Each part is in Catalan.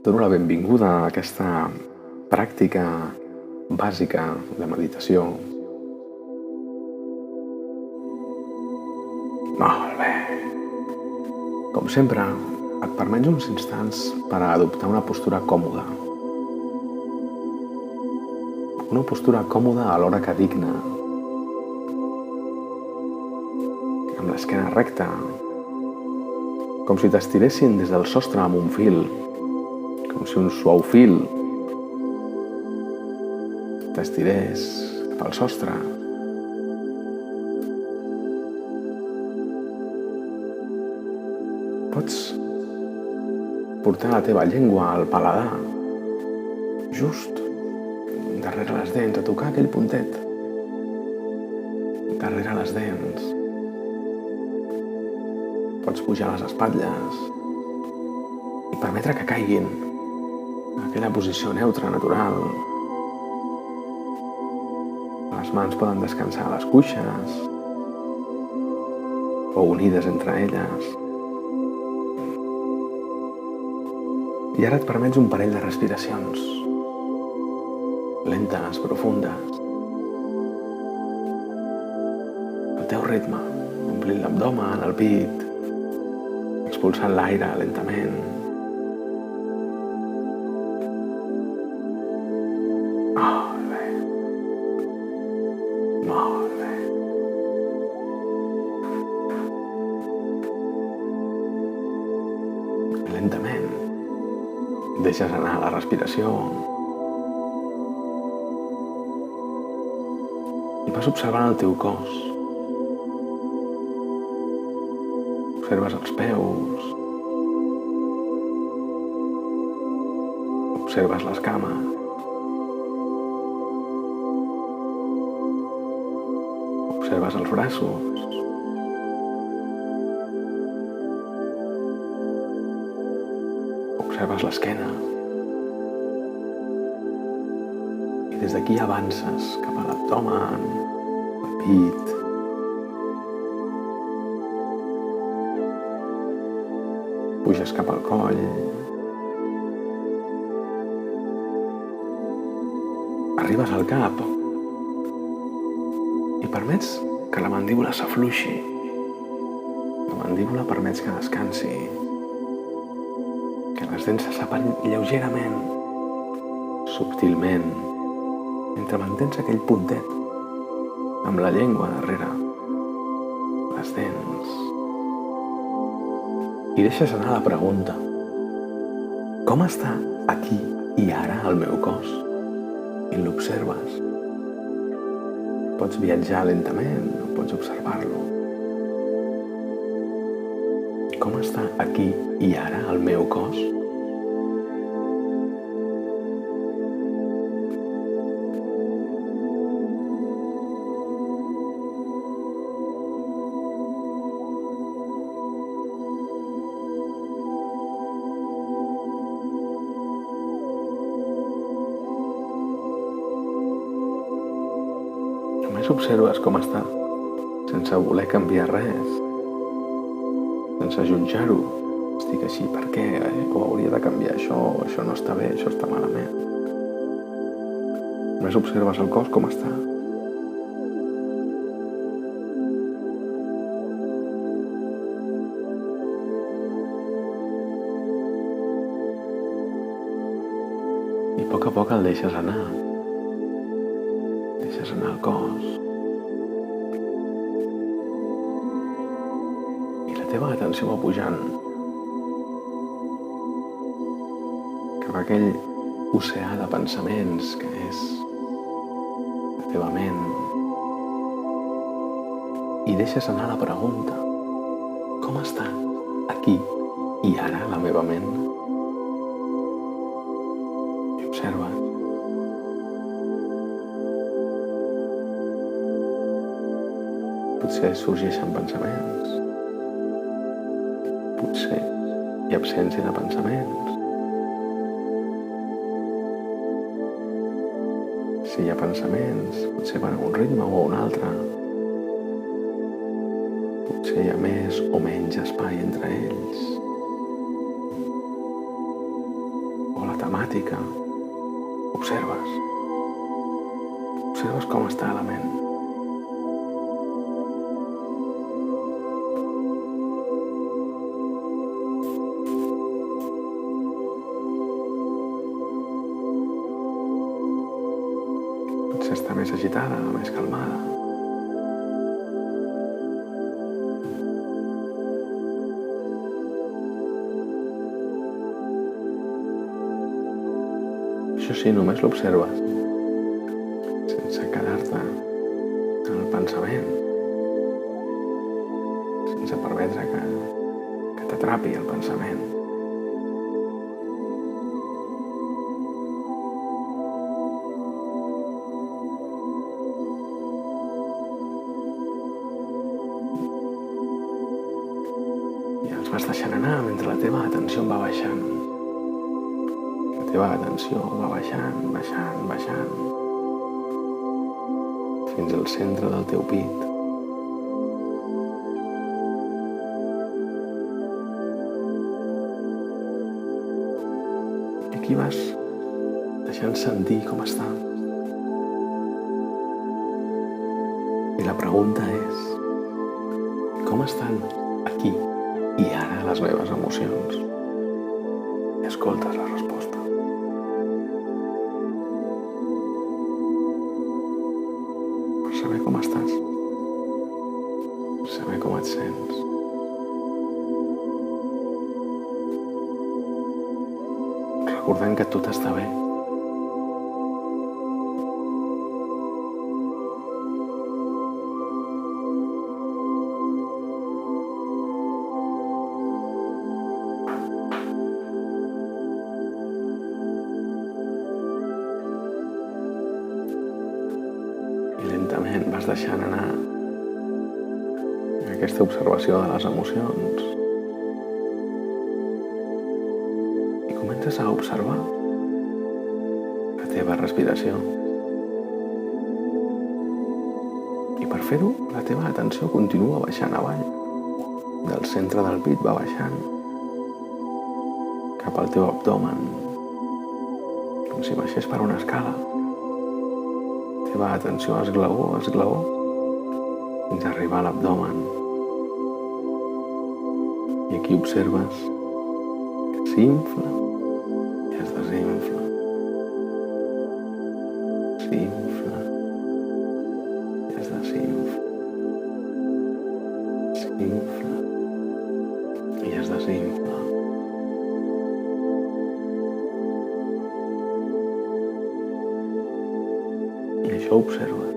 Dono la benvinguda a aquesta pràctica bàsica de meditació. Molt bé. Com sempre, et permets uns instants per a adoptar una postura còmoda. Una postura còmoda alhora que digna. Amb l'esquena recta, com si t'estiressin des del sostre amb un fil, com si un suau fil t'estirés cap al sostre. Pots portar la teva llengua al paladar, just darrere les dents, a tocar aquell puntet darrere les dents. Pots pujar les espatlles i permetre que caiguin en aquella posició neutra, natural. Les mans poden descansar a les cuixes o unides entre elles. I ara et permets un parell de respiracions lentes, profundes, al teu ritme, omplint l'abdomen, el pit, expulsant l'aire lentament. Molt bé. Molt bé. Lentament deixes anar la respiració i vas observant el teu cos. Observes els peus, observes les cames, observes els braços, observes l'esquena i des d'aquí avances cap a l'abdomen, el pit, puges cap al coll, arribes al cap i permets que la mandíbula s'afluixi. La mandíbula permets que descansi, que les dents se separin lleugerament, subtilment, mentre mantens aquell puntet amb la llengua darrere les dents. I deixes anar la pregunta: com està aquí i ara el meu cos? I l'observes. Pots viatjar lentament o pots observar-lo. Com està aquí i ara el meu cos? Només observes com està, sense voler canviar res, sense jutjar-ho. Estic així, per què? O hauria de canviar això, o això no està bé, això està malament. Només observes el cos com està. I a poc el deixes anar. Deixes anar el cos. I la teva atenció va pujant cap a aquell oceà de pensaments que és la teva ment. I deixes anar la pregunta: com està aquí i ara la meva ment? I observes. Potser sorgeixen pensaments, potser hi ha absència de pensaments. Si hi ha pensaments, potser van a un ritme o a un altre. Potser hi ha més o menys espai entre ells. O temàtica, observes com està la ment. Potser està més agitada, més calmada. Això sí, només l'observes, sense quedar-te en el pensament, sense permetre que t'atrapi el pensament. I els vas deixant anar mentre la teva atenció va baixant. La teva atenció va baixant, baixant, baixant, fins al centre del teu pit. I aquí vas deixant sentir com està. I la pregunta és: com estan aquí i ara les meves emocions? I escoltes la resposta. Per saber com estàs, per saber com et sents. Recordant que tot està bé. I lentament vas deixant anar aquesta observació de les emocions i comences a observar la teva respiració. I per fer-ho, la teva atenció continua baixant avall. Del centre del pit va baixant cap al teu abdomen, com si baixés per una escala. La teva atenció esglaó, fins a arribar a l'abdomen. I aquí observes que s'infla i es desinfla. S'infla i es desinfla. S'infla i es desinfla. I això observa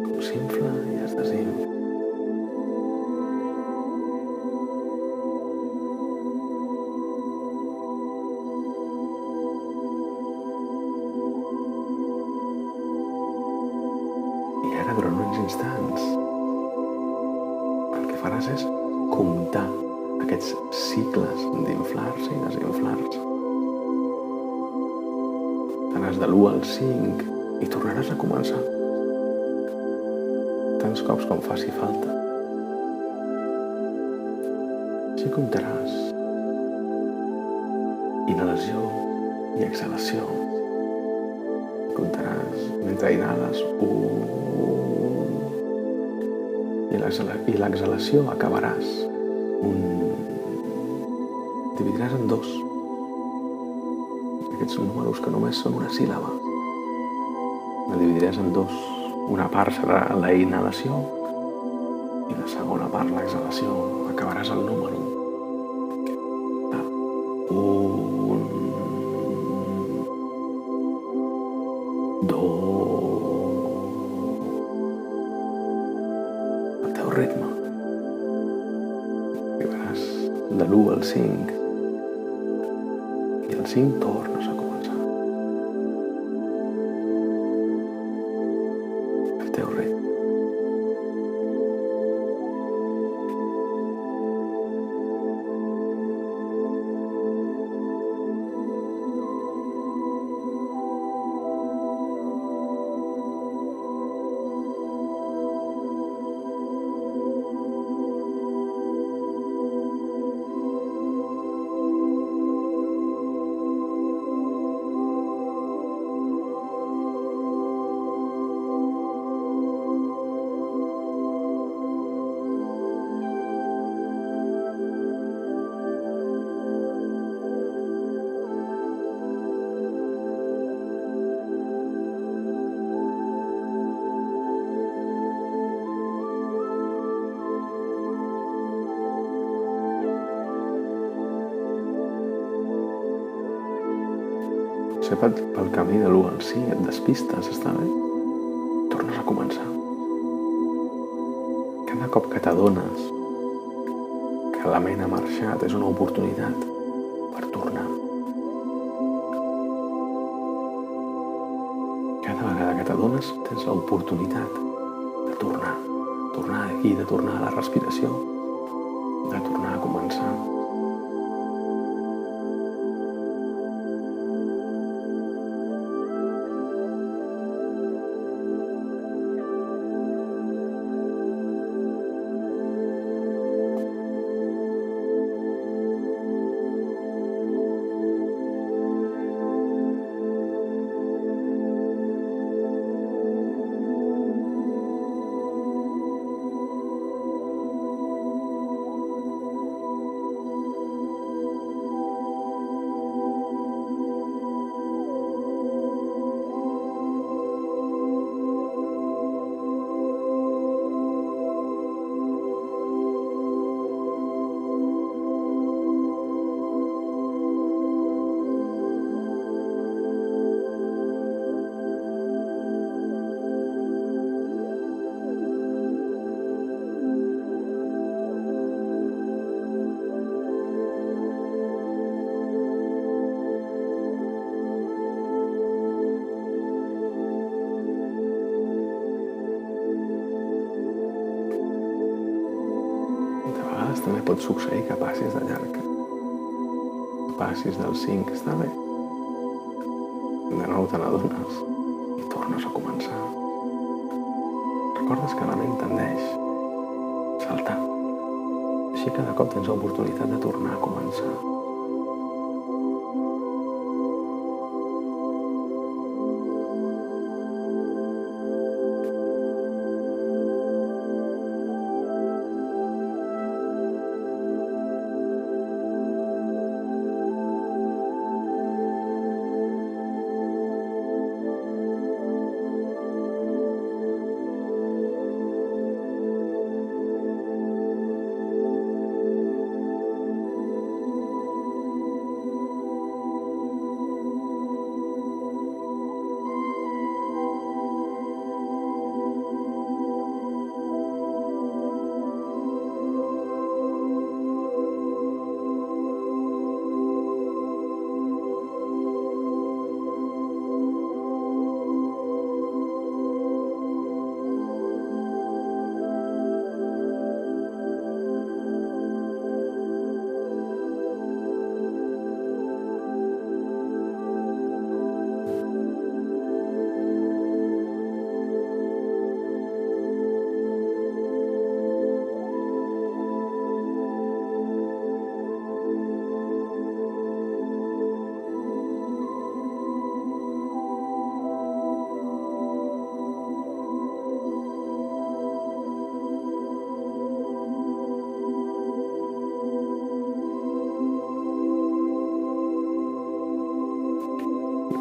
com s'infla i es desinfla. I ara, durant uns instants, el que faràs és comptar aquests cicles d'inflar-se i desinflar-se. Anaràs de l'1 al 5 i tornaràs a començar tants cops com faci falta. Així comptaràs inhalació i exhalació. Comptaràs mentre inhales 1 i l'exhalació acabaràs dividiràs en 2 aquests números que només són una síl·laba. La dividiràs en 2. Una part serà la inhalació i la segona part l'exhalació. Acabaràs el número. 1, 2, al teu ritme. Arribaràs de l'1 al 5 i al 5 tornes a començar. El teu ritme. potser pel camí de l'1 al 5 et despistes, està bé? Tornes a començar. Cada cop que t'adones que la ment ha marxat és una oportunitat per tornar. Cada vegada que t'adones tens l'oportunitat de tornar. Tornar aquí, de tornar a la respiració, de tornar a començar. També pot succeir que passis de llarg. Passis del 5, està bé. De nou te n'adones i tornes a començar. Recordes que la ment tendeix a saltar. Així cada cop tens l'oportunitat de tornar a començar.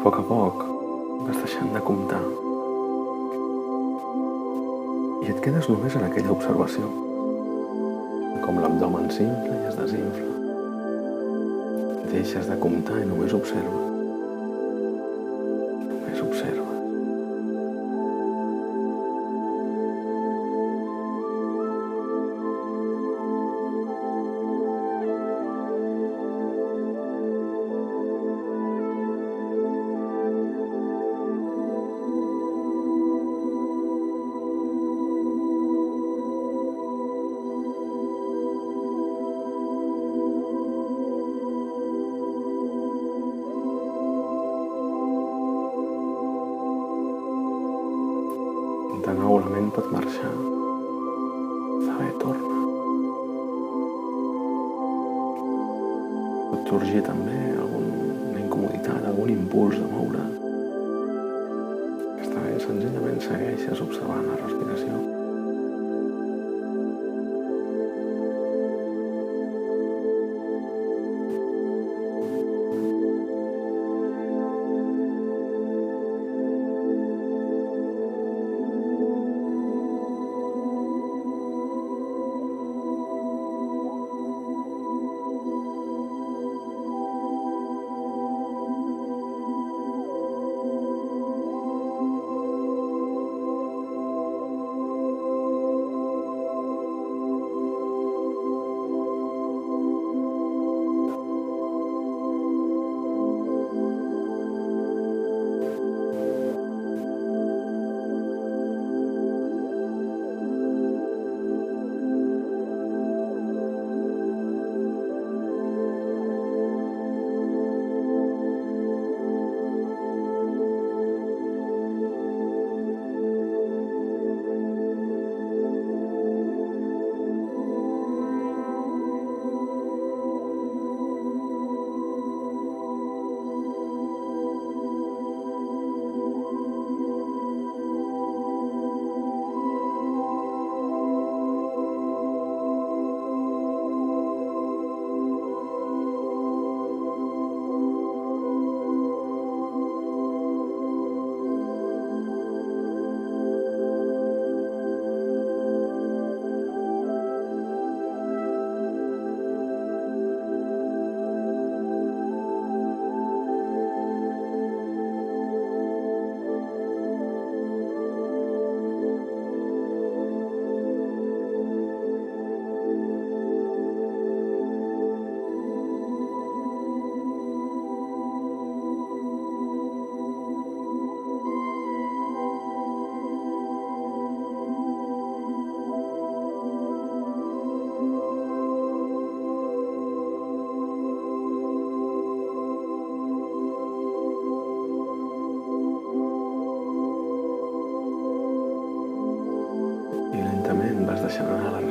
A poc vas deixant de comptar i et quedes només en aquella observació, com l'abdomen s'infla i es desinfla. Deixes de comptar i només observes. Només observes. De nou la ment pot marxar. Està bé, torna. Pot sorgir també alguna incomoditat, algun impuls de moure. Està bé, senzillament segueixes observant la respiració.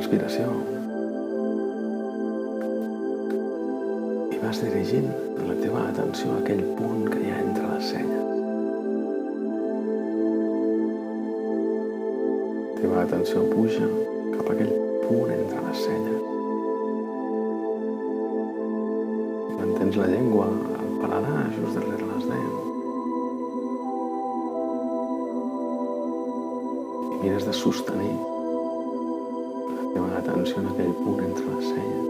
respiració i vas dirigint la teva atenció a aquell punt que hi ha entre les celles. La teva atenció puja cap a aquell punt entre les celles. Mantens la llengua al paladar just darrere les dents. I mires de sostenir la teva atenció en aquell punt entre les celles.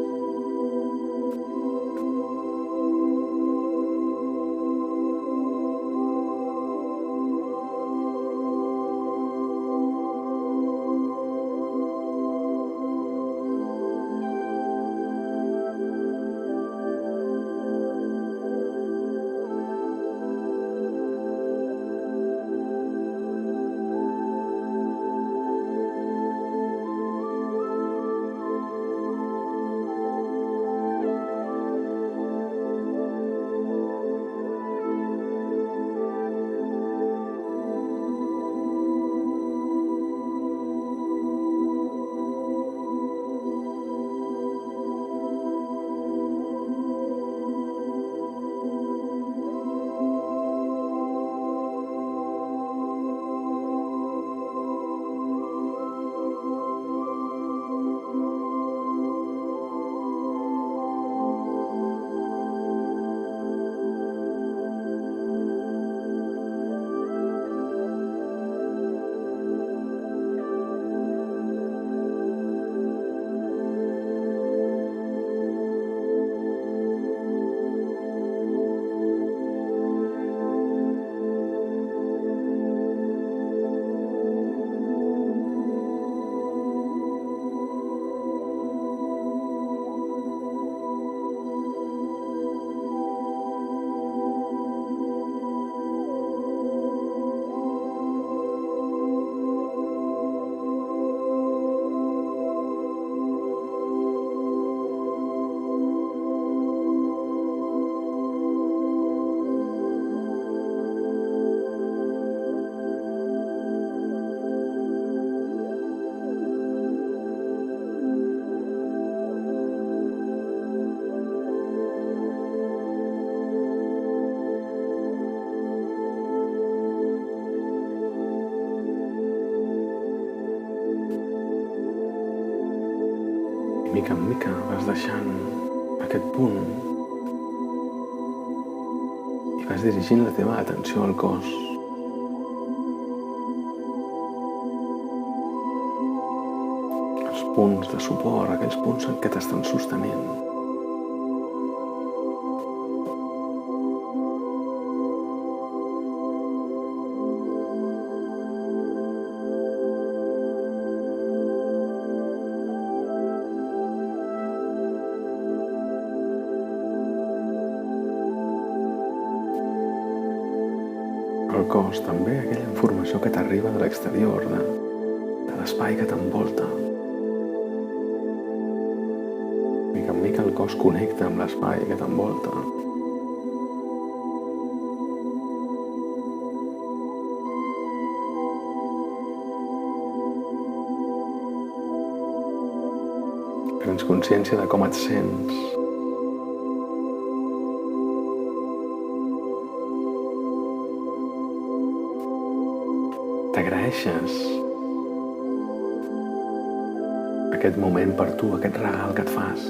Mica en mica vas deixant aquest punt i vas dirigint la teva atenció al cos. Els punts de suport, aquells punts que t'estan sostenint. El cos, també aquella informació que t'arriba de l'exterior, de l'espai que t'envolta. Mica en mica el cos connecta amb l'espai que t'envolta. Prens consciència de com et sents. T'agraeixes aquest moment per tu, aquest regal que et fas.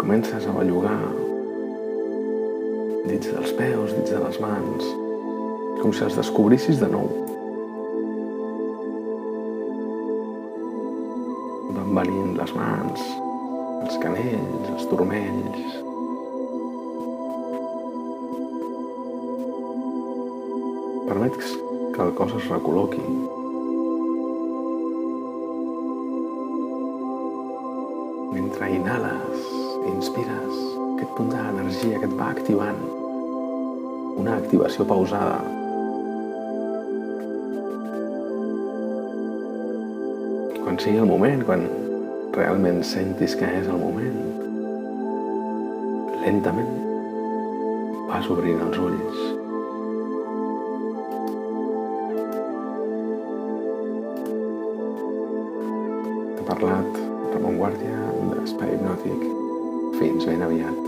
Comences a bellugar dits dels peus, dits de les mans, com si els descobrissis de nou. Van venint les mans, els canells, els turmells. Permet que el cos es recol·loqui. Mentre inhales i inspires, aquest punt d'energia que et va activant. Una activació pausada. Quan sigui el moment, quan realment sentis que és el moment, lentament vas obrint els ulls. T'ha parlat Ramon Guàrdia d'Espai Hipnòtic. Fins ben aviat.